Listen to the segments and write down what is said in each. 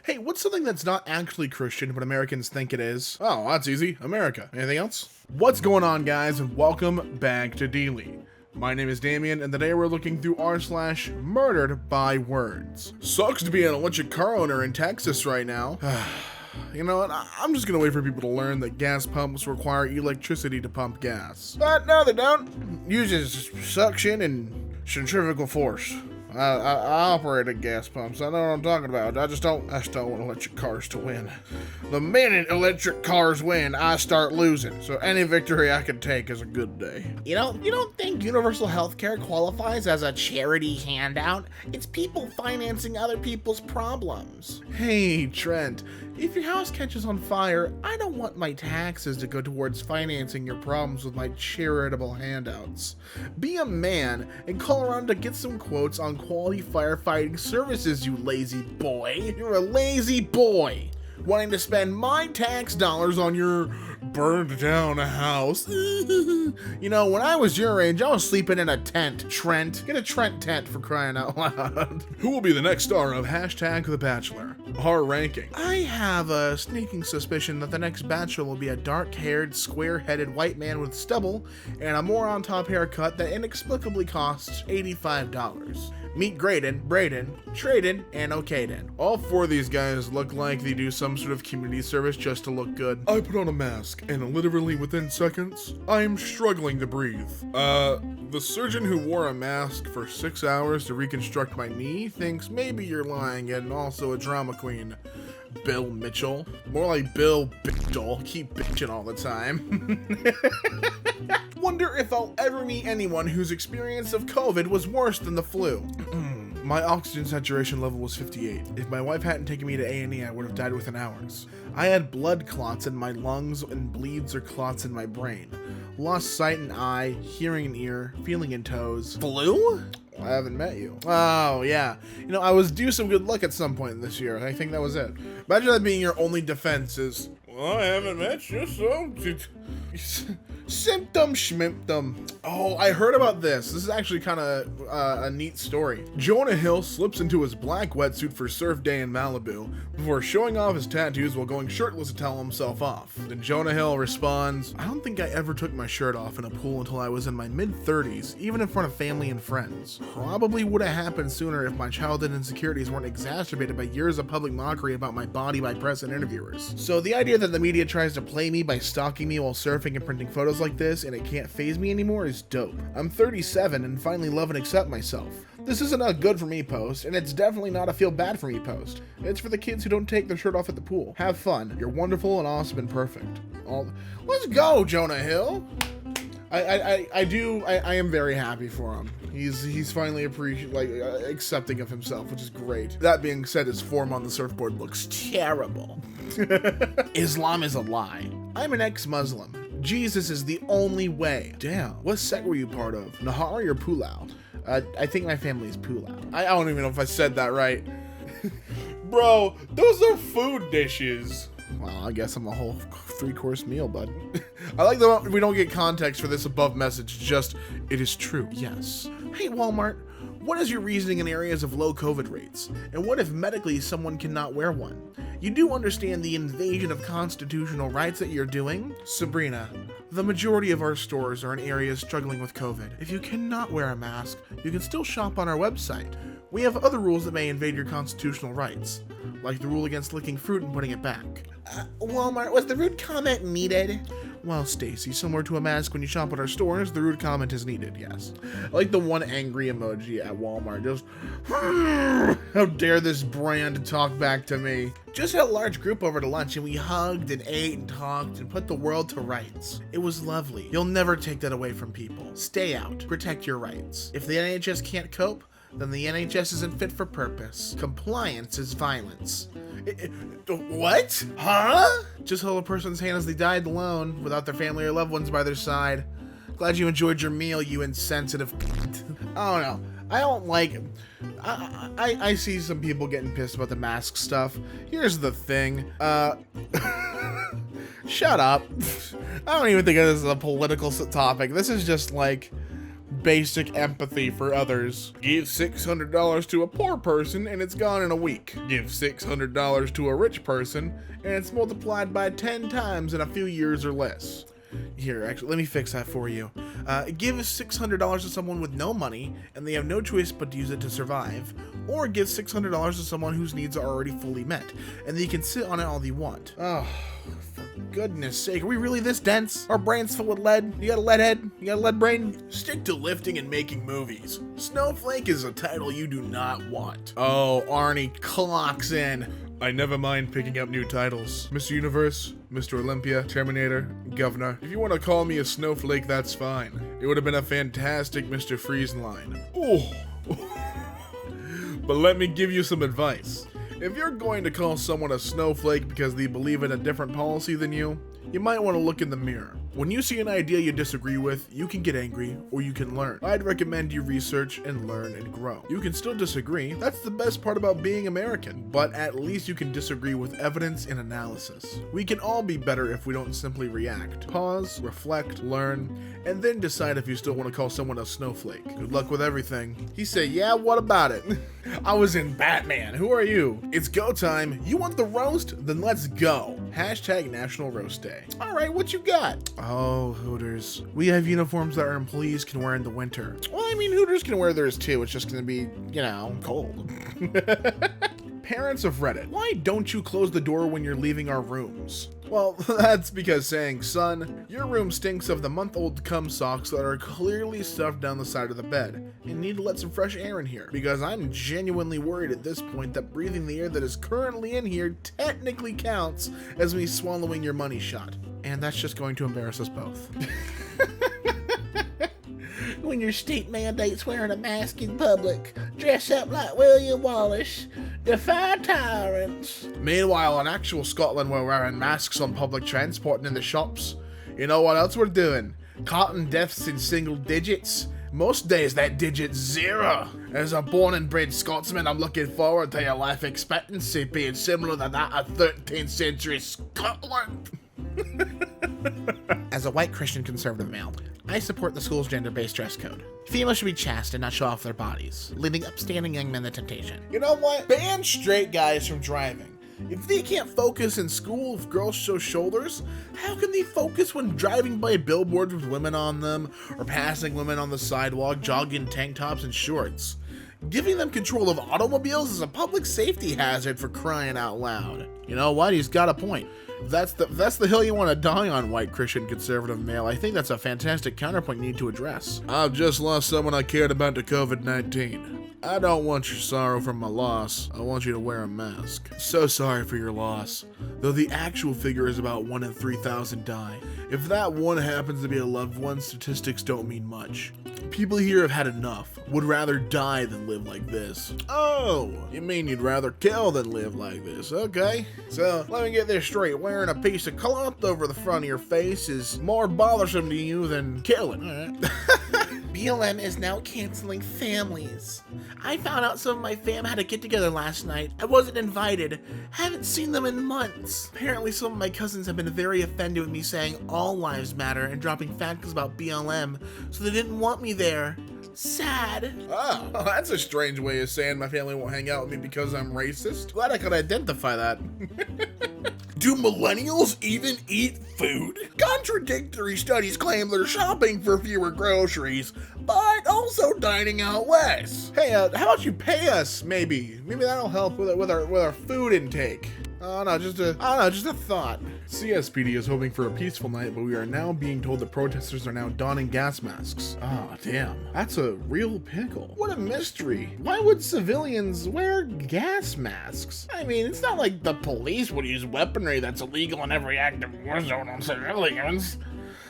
Hey, what's something that's not actually Christian, but Americans think it is? Oh, that's easy. America. Anything else? What's going on, guys, and welcome back to Dealy. My name is Damien, and today we're looking through r/Murderedbywords. Sucks to be an electric car owner in Texas right now. You know what, I'm just gonna wait for people to learn that gas pumps require electricity to pump gas. But no, they don't. Uses suction and centrifugal force. I operated gas pumps. I know what I'm talking about. I just don't want electric cars to win. The minute electric cars win, I start losing. So any victory I can take is a good day. You don't think universal healthcare qualifies as a charity handout? It's people financing other people's problems. Hey, Trent, if your house catches on fire, I don't want my taxes to go towards financing your problems with my charitable handouts. Be a man and call around to get some quotes on quality firefighting services, you lazy boy. You're a lazy boy, wanting to spend my tax dollars on your burned down house. You know, when I was your age, I was sleeping in a tent, Trent. Get a Trent tent, for crying out loud. Who will be the next star of #The Bachelor? Our ranking. I have a sneaking suspicion that the next Bachelor will be a dark-haired, square-headed white man with stubble and a moron-top haircut that inexplicably costs $85. Meet Graydon, Braden, Traden, and Okaden. All four of these guys look like they do some sort of community service just to look good. I put on a mask, and literally within seconds, I'm struggling to breathe. The surgeon who wore a mask for 6 hours to reconstruct my knee thinks maybe you're lying and also a drama queen. Bill Mitchell. More like Bill Bitchel. Keep bitching all the time. Wonder if I'll ever meet anyone whose experience of COVID was worse than the flu. My oxygen saturation level was 58. If my wife hadn't taken me to A&E, I would have died within hours. I had blood clots in my lungs and bleeds or clots in my brain. Lost sight in eye, hearing in ear, feeling in toes. Flu? I haven't met you. Oh, yeah. You know, I was due some good luck at some point this year. I think that was it. Imagine that being your only defense is, well, I haven't met you, so... Symptom schmimptom. Oh, I heard about this. This is actually kind of a neat story. Jonah Hill slips into his black wetsuit for surf day in Malibu before showing off his tattoos while going shirtless to tell himself off. Then Jonah Hill responds, I don't think I ever took my shirt off in a pool until I was in my mid-30s, even in front of family and friends. Probably would have happened sooner if my childhood insecurities weren't exacerbated by years of public mockery about my body by press and interviewers. So the idea that the media tries to play me by stalking me while surfing and printing photos like this and it can't faze me anymore is dope. I'm 37 and finally love and accept myself. This isn't a good for me post, and it's definitely not a feel bad for me post. It's for the kids who don't take their shirt off at the pool. Have fun. You're wonderful and awesome and perfect. Let's go, Jonah Hill. I am very happy for him. He's finally accepting of himself, which is great. That being said, his form on the surfboard looks terrible. Islam is a lie. I'm an ex-Muslim. Jesus is the only way. Damn, what sect were you part of? Nahari or Pulau? I think my family's Pulau. I don't even know if I said that right. Bro, those are food dishes. Well, I guess I'm a whole 3-course meal, bud. I like that we don't get context for this above message, just, it is true, yes. Hey, Walmart, what is your reasoning in areas of low COVID rates? And what if medically someone cannot wear one? You do understand the invasion of constitutional rights that you're doing? Sabrina, the majority of our stores are in areas struggling with COVID. If you cannot wear a mask, you can still shop on our website. We have other rules that may invade your constitutional rights, like the rule against licking fruit and putting it back. Walmart, was the rude comment needed? Well, Stacy, similar to a mask when you shop at our stores, the rude comment is needed, yes. I like the one angry emoji at Walmart, just, how dare this brand talk back to me. Just had a large group over to lunch and we hugged and ate and talked and put the world to rights. It was lovely. You'll never take that away from people. Stay out, protect your rights. If the NHS can't cope, then the NHS isn't fit for purpose. Compliance is violence. What? Huh? Just hold a person's hand as they died alone, without their family or loved ones by their side. Glad you enjoyed your meal, you insensitive. I don't know. I don't like. I see some people getting pissed about the mask stuff. Here's the thing. Shut up. I don't even think of this as a political topic. This is just like basic empathy for others. Give $600 to a poor person and it's gone in a week. Give $600 to a rich person and it's multiplied by 10 times in a few years or less. Here, actually, let me fix that for you. Give $600 to someone with no money and they have no choice but to use it to survive. Or give $600 to someone whose needs are already fully met and they can sit on it all they want. Oh, for goodness sake, are we really this dense? Our brains full with lead? You got a lead head? You got a lead brain? Stick to lifting and making movies. Snowflake is a title you do not want. Oh, Arnie clocks in. I never mind picking up new titles. Mr. Universe, Mr. Olympia, Terminator, Governor. If you want to call me a snowflake, that's fine. It would have been a fantastic Mr. Freeze line. Oh. But let me give you some advice. If you're going to call someone a snowflake because they believe in a different policy than you might want to look in the mirror. When you see an idea you disagree with, you can get angry or you can learn. I'd recommend you research and learn and grow. You can still disagree. That's the best part about being American, but at least you can disagree with evidence and analysis. We can all be better if we don't simply react. Pause, reflect, learn, and then decide if you still want to call someone a snowflake. Good luck with everything. He said, yeah, what about it? I was in Batman. Who are you? It's go time. You want the roast? Then let's go. Hashtag National Roast Day. All right, what you got? Oh, Hooters. We have uniforms that our employees can wear in the winter. Well, I mean, Hooters can wear theirs too. It's just gonna be, you know, cold. Parents of Reddit, why don't you close the door when you're leaving our rooms? Well, that's because saying, son, your room stinks of the month-old cum socks that are clearly stuffed down the side of the bed and need to let some fresh air in here. Because I'm genuinely worried at this point that breathing the air that is currently in here technically counts as me swallowing your money shot. And that's just going to embarrass us both. When your state mandates wearing a mask in public, dress up like William Wallace, defy tyrants. Meanwhile, in actual Scotland, we're wearing masks on public transport and in the shops. You know what else we're doing? Counting deaths in single digits. Most days that digit's 0. As a born and bred Scotsman, I'm looking forward to your life expectancy being similar to that of 13th century Scotland. As a white Christian conservative male, I support the school's gender-based dress code. Females should be chaste and not show off their bodies, leading upstanding young men to temptation. You know what? Ban straight guys from driving. If they can't focus in school if girls show shoulders, how can they focus when driving by billboards with women on them, or passing women on the sidewalk jogging tank tops and shorts? Giving them control of automobiles is a public safety hazard, for crying out loud. You know what? He's got a point. If that's the hill you want to die on, white Christian conservative male. I think that's a fantastic counterpoint you need to address. I've just lost someone I cared about to COVID-19. I don't want your sorrow from my loss. I want you to wear a mask. So sorry for your loss, though the actual figure is about 1 in 3,000 die. If that one happens to be a loved one, statistics don't mean much. People here have had enough, would rather die than live like this. Oh, you mean you'd rather kill than live like this? Okay, so let me get this straight. Wearing a piece of cloth over the front of your face is more bothersome to you than killing. All right. BLM is now canceling families. I found out some of my fam had a get-together last night. I wasn't invited. Haven't seen them in months. Apparently some of my cousins have been very offended with me saying all lives matter and dropping facts about BLM, so they didn't want me there. Sad. Oh, that's a strange way of saying my family won't hang out with me because I'm racist. Glad I could identify that. Do millennials even eat food? Contradictory studies claim they're shopping for fewer groceries, but also dining out less. Hey, how about you pay us? Maybe that'll help with our food intake. Just a thought. CSPD is hoping for a peaceful night, but we are now being told the protesters are now donning gas masks. Oh, damn. That's a real pickle. What a mystery. Why would civilians wear gas masks? I mean, it's not like the police would use weaponry that's illegal in every active war zone on civilians.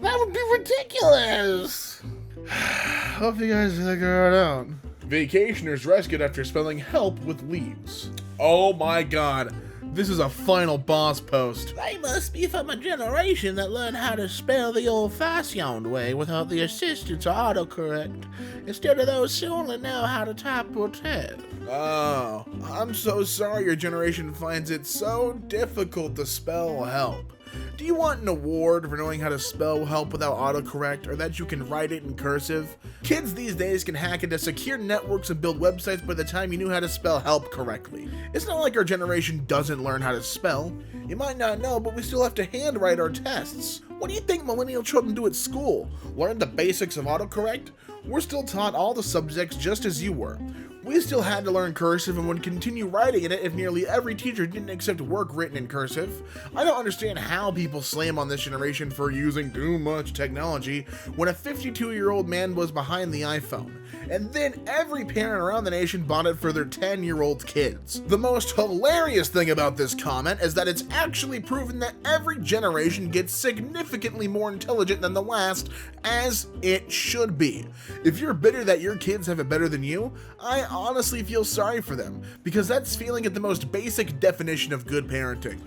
That would be ridiculous. Hope you guys figure it out. Vacationers rescued after spelling help with leaves. Oh my god. This is a final boss post. They must be from a generation that learned how to spell the old-fashioned way without the assistance of autocorrect, instead of those who only know how to type or type. Oh, I'm so sorry your generation finds it so difficult to spell help. Do you want an award for knowing how to spell help without autocorrect, or that you can write it in cursive? Kids these days can hack into secure networks and build websites by the time you knew how to spell help correctly. It's not like our generation doesn't learn how to spell. You might not know, but we still have to handwrite our tests. What do you think millennial children do at school? Learn the basics of autocorrect? We're still taught all the subjects just as you were. We still had to learn cursive and would continue writing in it if nearly every teacher didn't accept work written in cursive. I don't understand how people slam on this generation for using too much technology when a 52-year-old man was behind the iPhone. And then every parent around the nation bought it for their 10-year-old kids. The most hilarious thing about this comment is that it's actually proven that every generation gets significantly more intelligent than the last, as it should be. If you're bitter that your kids have it better than you, I honestly feel sorry for them, because that's feeling at the most basic definition of good parenting.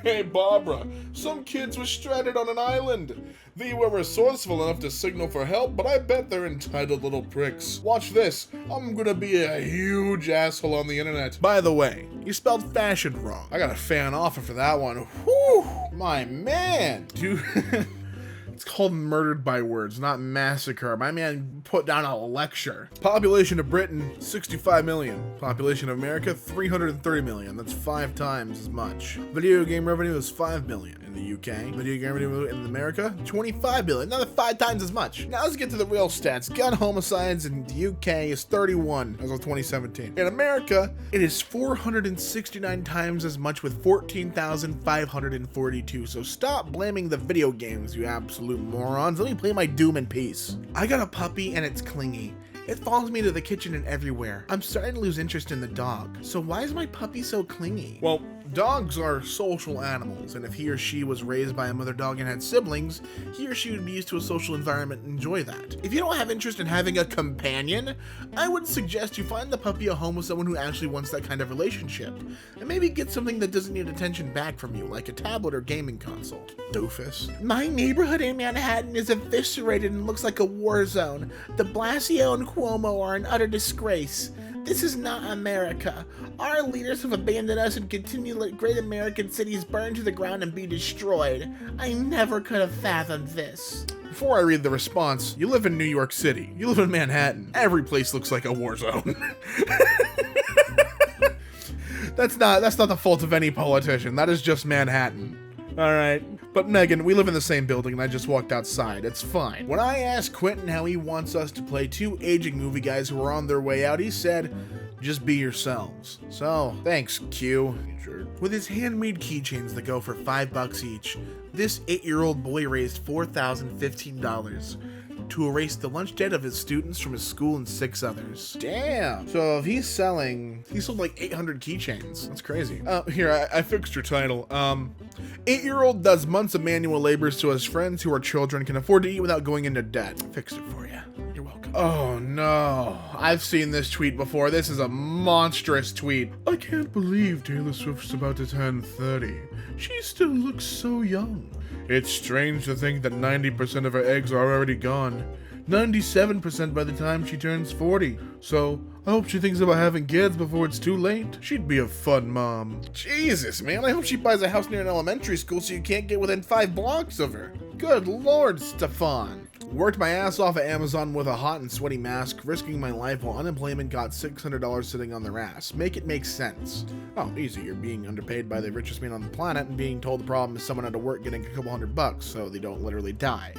Hey Barbara, some kids were stranded on an island. They were resourceful enough to signal for help, but I bet they're entitled little pricks. Watch this, I'm gonna be a huge asshole on the internet. By the way, you spelled fashion wrong. I got a fan offer for that one. Whew, my man. Dude. It's called Murdered by Words, not Massacre. My man put down a lecture. Population of Britain, 65 million. Population of America, 330 million. That's 5 times as much. Video game revenue is 5 million in the UK. Video game revenue in America, 25 billion. Another 5 times as much. Now let's get to the real stats. Gun homicides in the UK is 31 as of 2017. In America, it is 469 times as much with 14,542. So stop blaming the video games, you absolute morons. Let me play my Doom in peace. I got a puppy and it's clingy. It follows me to the kitchen and everywhere. I'm starting to lose interest in the dog. So why is my puppy so clingy? Well, dogs are social animals, and if he or she was raised by a mother dog and had siblings, he or she would be used to a social environment and enjoy that. If you don't have interest in having a companion, I would suggest you find the puppy a home with someone who actually wants that kind of relationship. And maybe get something that doesn't need attention back from you, like a tablet or gaming console. Doofus. My neighborhood in Manhattan is eviscerated and looks like a war zone. De Blasio and Cuomo are an utter disgrace. This is not America. Our leaders have abandoned us and continue to let great American cities burn to the ground and be destroyed. I never could have fathomed this. Before I read the response, you live in New York City. You live in Manhattan. Every place looks like a war zone. That's not the fault of any politician. That is just Manhattan. All right. But Megan, we live in the same building and I just walked outside. It's fine. When I asked Quentin how he wants us to play 2 aging movie guys who are on their way out, he said, just be yourselves. So, thanks, Q. With his handmade keychains that go for $5 each, this 8-year-old boy raised $4,015 to erase the lunch debt of his students from his school and 6 others. Damn. So if he sold like 800 keychains. That's crazy. Here, I fixed your title. 8-year-old does months of manual labor so his friends who are children can afford to eat without going into debt. Fixed it for you. You're welcome. Oh no. I've seen this tweet before. This is a monstrous tweet. I can't believe Taylor Swift's about to turn 30. She still looks so young. It's strange to think that 90% of her eggs are already gone. 97% by the time she turns 40. So, I hope she thinks about having kids before it's too late. She'd be a fun mom. Jesus, man, I hope she buys a house near an elementary school so you can't get within 5 blocks of her. Good Lord, Stefan. Worked my ass off at Amazon with a hot and sweaty mask, risking my life while unemployment got $600 sitting on their ass. Make it make sense. Oh, easy. You're being underpaid by the richest man on the planet and being told the problem is someone out of work getting a couple $100 so they don't literally die.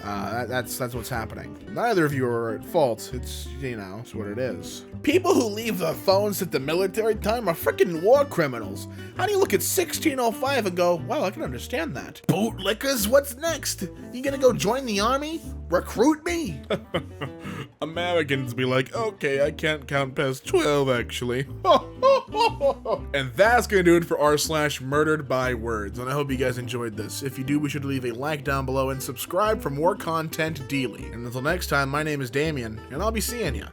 That's what's happening. Neither of you are at fault. It's, it's what it is. People who leave their phones at the military time are freaking war criminals. How do you look at 1605 and go, wow, I can understand that? Bootlickers, what's next? You gonna go join the army? Recruit me? Americans be like, okay, I can't count past 12 actually. And that's gonna do it for r/murderedbywords, and I hope you guys enjoyed this. If you do, be sure to leave a like down below and subscribe for more content daily. And until next time, my name is Damien, and I'll be seeing ya.